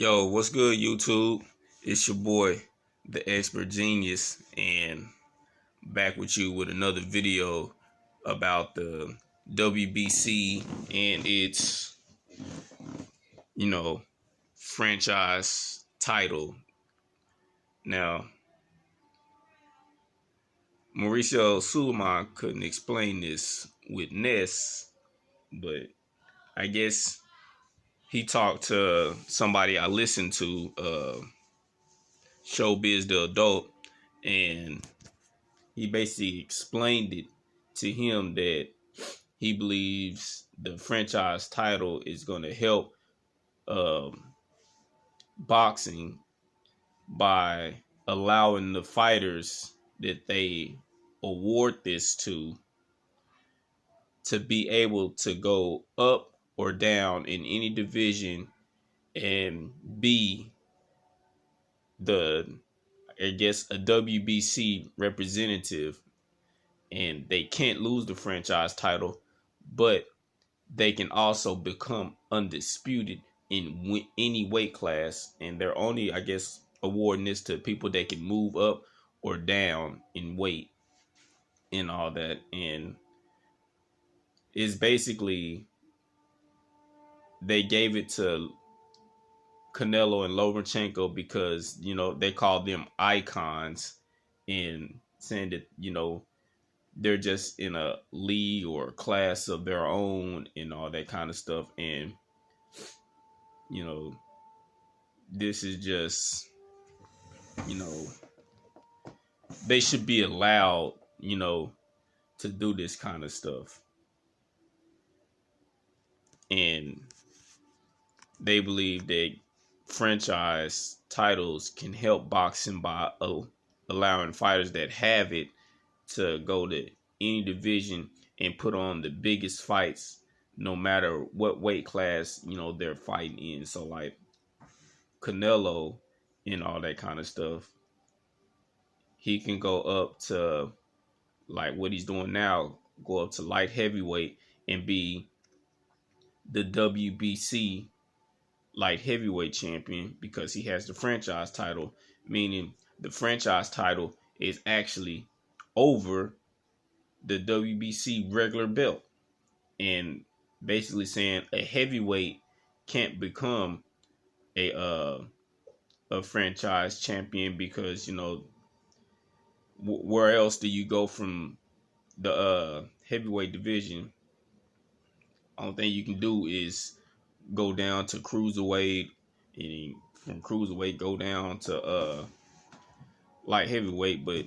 Yo, what's good, YouTube? It's your boy, the Expert Genius, and back with you with another video about the WBC and its, you know, franchise title. Now, Mauricio Sulaiman couldn't explain this with Ness, but I guess he talked to somebody I listened to, Showbiz the Adult, and he basically explained it to him that he believes the franchise title is going to help um, boxing by allowing the fighters that they award this to be able to go up or down in any division and be the, I guess, a WBC representative, and they can't lose the franchise title, but they can also become undisputed in any weight class. And they're only, I guess, awarding this to people that can move up or down in weight and all that. And it's basically, they gave it to Canelo and Lomachenko because, they call them icons, and saying that, they're just in a league or a class of their own and all that kind of stuff. And, you know, this is just, you know, they should be allowed, to do this kind of stuff. And they believe that franchise titles can help boxing by allowing fighters that have it to go to any division and put on the biggest fights, no matter what weight class, they're fighting in. So like Canelo and all that kind of stuff, he can go up to, like what he's doing now, go up to light heavyweight and be the WBC light heavyweight champion because he has the franchise title, meaning the franchise title is actually over the WBC regular belt, and basically saying a heavyweight can't become a franchise champion because where else do you go from the heavyweight division? Only thing you can do is go down to cruiserweight, and from cruiserweight go down to light heavyweight. But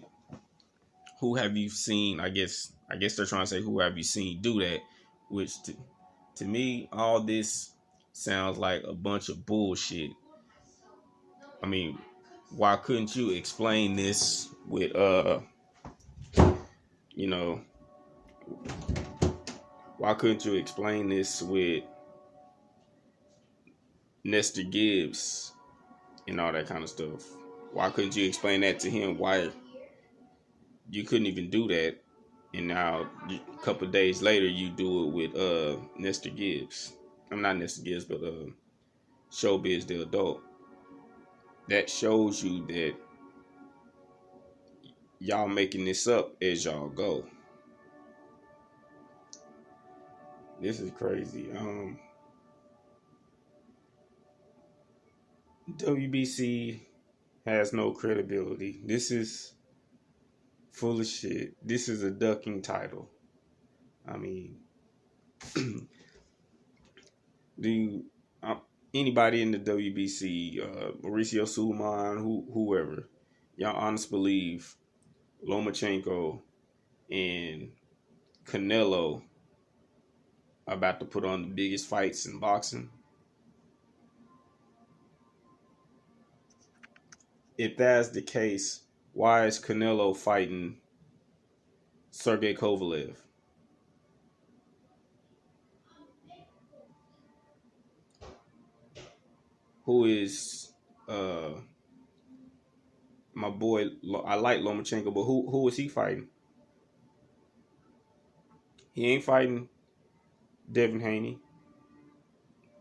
who have you seen? I guess they're trying to say, who have you seen do that? Which to me, all this sounds like a bunch of bullshit. I mean, why couldn't you explain this with you know, why couldn't you explain this with Nestor Gibbs and all that kind of stuff? Why couldn't you explain that to him? Why you couldn't even do that, and now a couple of days later you do it with Nestor Gibbs? I'm not Nestor Gibbs, but Showbiz the Adult. That shows you that y'all making this up as y'all go. This is crazy. WBC has no credibility. This is full of shit. This is a ducking title. I mean, do you, anybody in the WBC, Mauricio Sulaiman, whoever, y'all honestly believe Lomachenko and Canelo are about to put on the biggest fights in boxing? If that's the case, why is Canelo fighting Sergey Kovalev? Who is my boy? I like Lomachenko, but who is he fighting? He ain't fighting Devin Haney.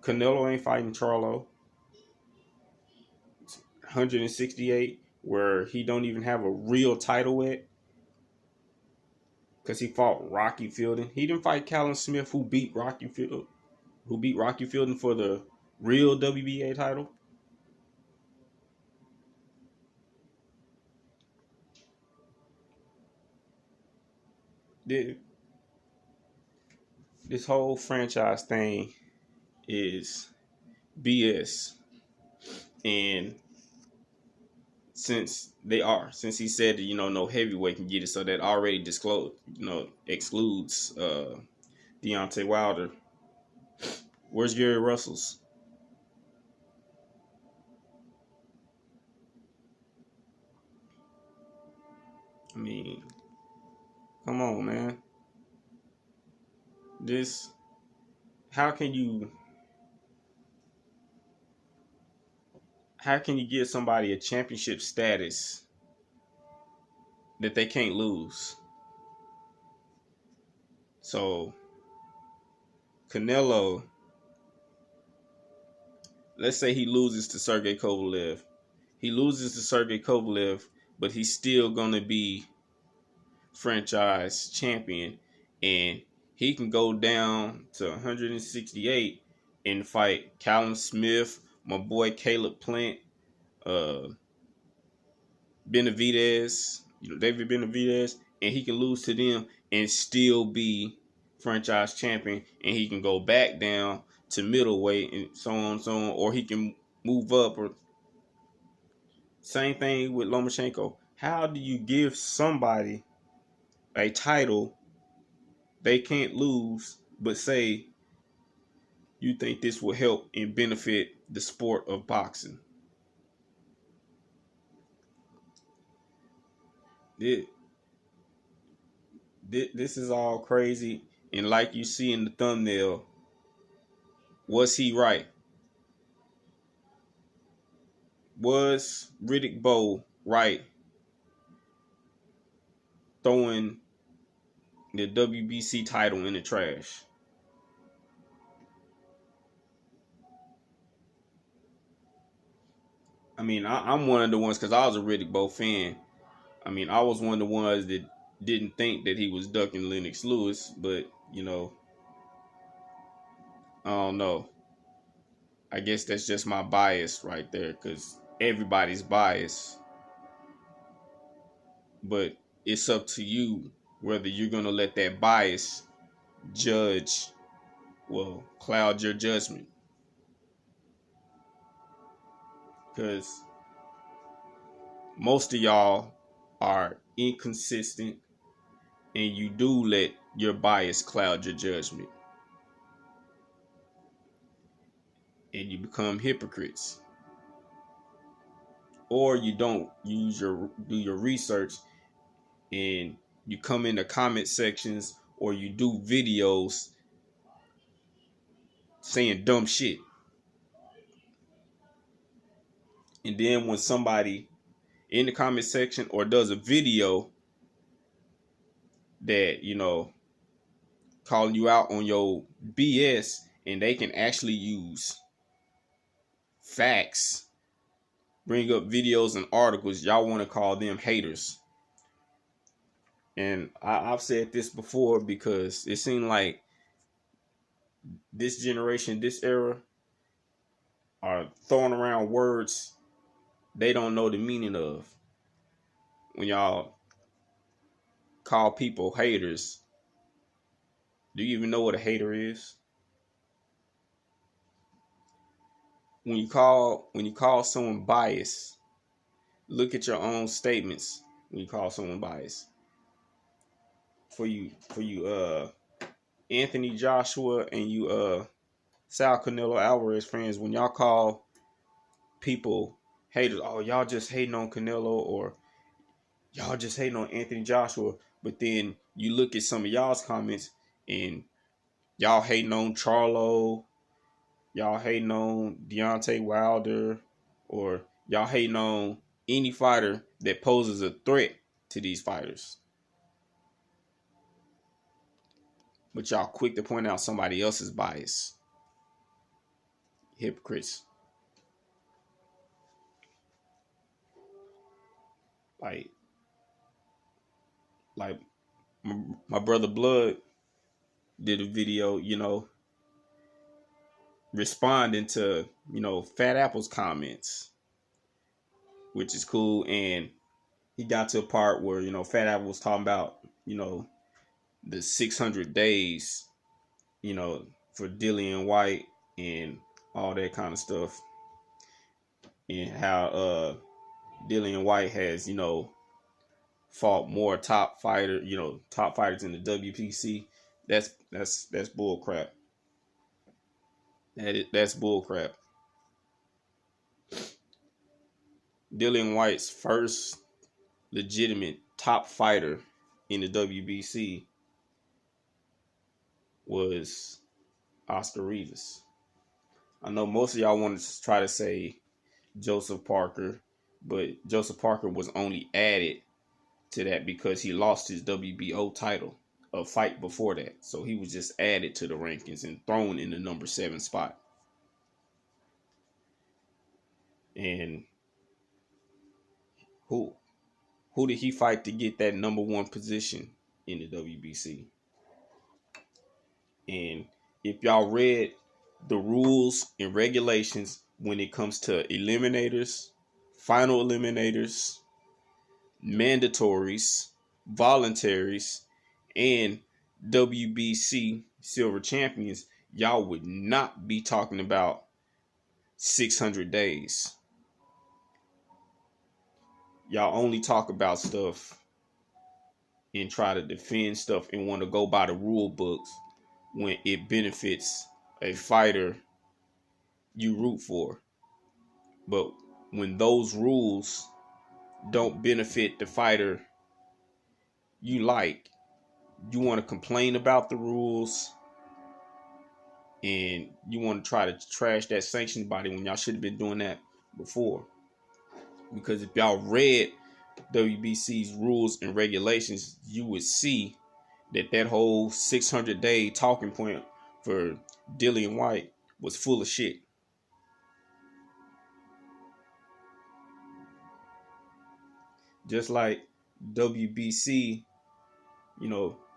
Canelo ain't fighting Charlo. 168 where he don't even have a real title at because he fought Rocky Fielding. He didn't fight Callum Smith, who beat Rocky Fielding for the real WBA title. This whole franchise thing is BS. And since he said that, no heavyweight can get it, so that already excludes Deontay Wilder. Where's Gary Russell's? I mean, come on, man. How can you give somebody a championship status that they can't lose? So Canelo, let's say he loses to Sergey Kovalev. He loses to Sergey Kovalev, but he's still gonna be franchise champion, and he can go down to 168 and fight Callum Smith, my boy Caleb Plant, Benavidez, David Benavidez, and he can lose to them and still be franchise champion, and he can go back down to middleweight and so on, or he can move up. Or same thing with Lomachenko. How do you give somebody a title they can't lose, but say you think this will help and benefit the sport of boxing? This is all crazy. And like you see in the thumbnail, was he right? Was Riddick Bowe right throwing the WBC title in the trash? I mean, I'm one of the ones, because I was a Riddick Bowe fan. I mean, I was one of the ones that didn't think that he was ducking Lennox Lewis, but, I don't know. I guess that's just my bias right there, because everybody's biased. But it's up to you whether you're going to let that bias cloud your judgment. Because most of y'all are inconsistent, and you do let your bias cloud your judgment, and you become hypocrites. Or you don't do your research, and you come in the comment sections, or you do videos saying dumb shit. And then when somebody in the comment section or does a video that, calling you out on your BS, and they can actually use facts, bring up videos and articles, y'all want to call them haters. And I've said this before, because it seemed like this generation, this era, are throwing around words they don't know the meaning of. When y'all call people haters, do you even know what a hater is? When you call someone biased, look at your own statements when you call someone biased. For you Anthony Joshua and you Sal Canelo Alvarez fans, when y'all call people haters, oh, y'all just hating on Canelo, or y'all just hating on Anthony Joshua, but then you look at some of y'all's comments and y'all hating on Charlo, y'all hating on Deontay Wilder, or y'all hating on any fighter that poses a threat to these fighters. But y'all quick to point out somebody else's bias. Hypocrites. Like like my brother Blood did a video, responding to, Fat Apple's comments, which is cool. And he got to a part where, Fat Apple was talking about, the 600 days, for Dillian White and all that kind of stuff. And how Dillian White has, fought more top fighters in the WBC. That's bull crap. That's bull crap. Dillian White's first legitimate top fighter in the WBC was Oscar Rivas. I know most of y'all want to try to say Joseph Parker, but Joseph Parker was only added to that because he lost his WBO title a fight before that. So he was just added to the rankings and thrown in the number 7 spot. And who did he fight to get that number 1 position in the WBC? And if y'all read the rules and regulations when it comes to eliminators, final eliminators, mandatories, voluntaries, and WBC silver champions, y'all would not be talking about 600 days. Y'all only talk about stuff and try to defend stuff and want to go by the rule books when it benefits a fighter you root for. But when those rules don't benefit the fighter you like, you want to complain about the rules and you want to try to trash that sanctioned body when y'all should have been doing that before. Because if y'all read WBC's rules and regulations, you would see that whole 600-day talking point for Dillian White was full of shit. Just like WBC,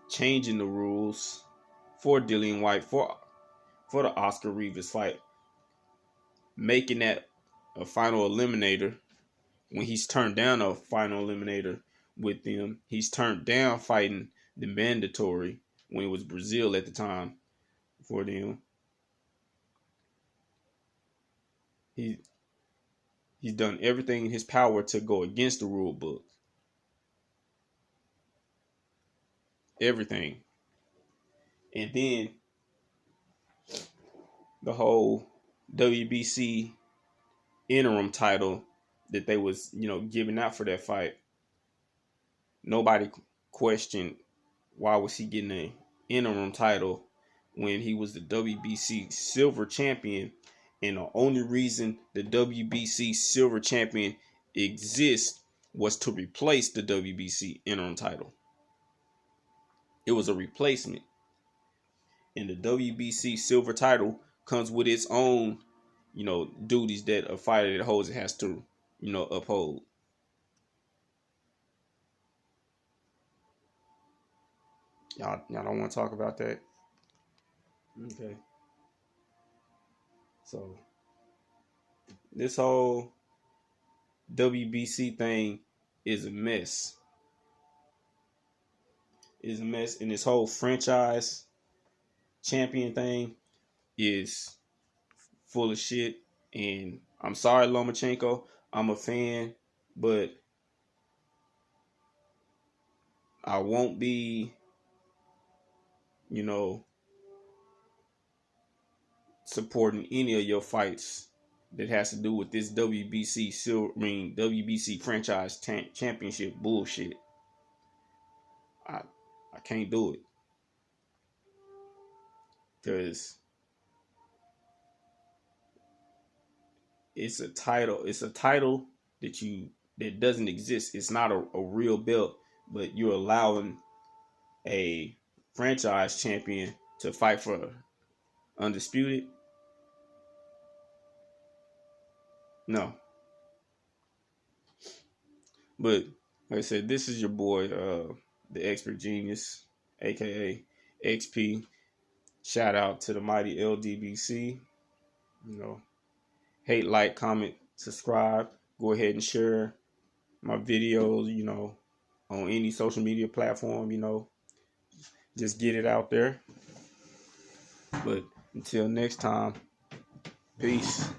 changing the rules for Dillian White for the Oscar Rivas fight, making that a final eliminator when he's turned down a final eliminator with them. He's turned down fighting the mandatory when it was Brazil at the time for them. He's done everything in his power to go against the rule book. Everything. And then the whole WBC interim title that they was, giving out for that fight. Nobody questioned why was he getting an interim title when he was the WBC silver champion. And the only reason the WBC silver champion exists was to replace the WBC interim title. It was a replacement. And the WBC silver title comes with its own, duties that a fighter that holds it has to, uphold. Y'all don't want to talk about that? Okay. So this whole WBC thing is a mess. It's a mess, and this whole franchise champion thing is full of shit. And I'm sorry, Lomachenko. I'm a fan, but I won't be, supporting any of your fights that has to do with this WBC franchise championship bullshit. I can't do it. Because it's a title that doesn't exist. It's not a real belt, but you're allowing a franchise champion to fight for undisputed. No. But Like I said, this is your boy, the Expert Genius, aka XP. Shout out to the mighty LDBC. You know, hate, like, comment, subscribe. Go ahead and share my videos, you know, on any social media platform, you know. Just get it out there. But until next time, peace.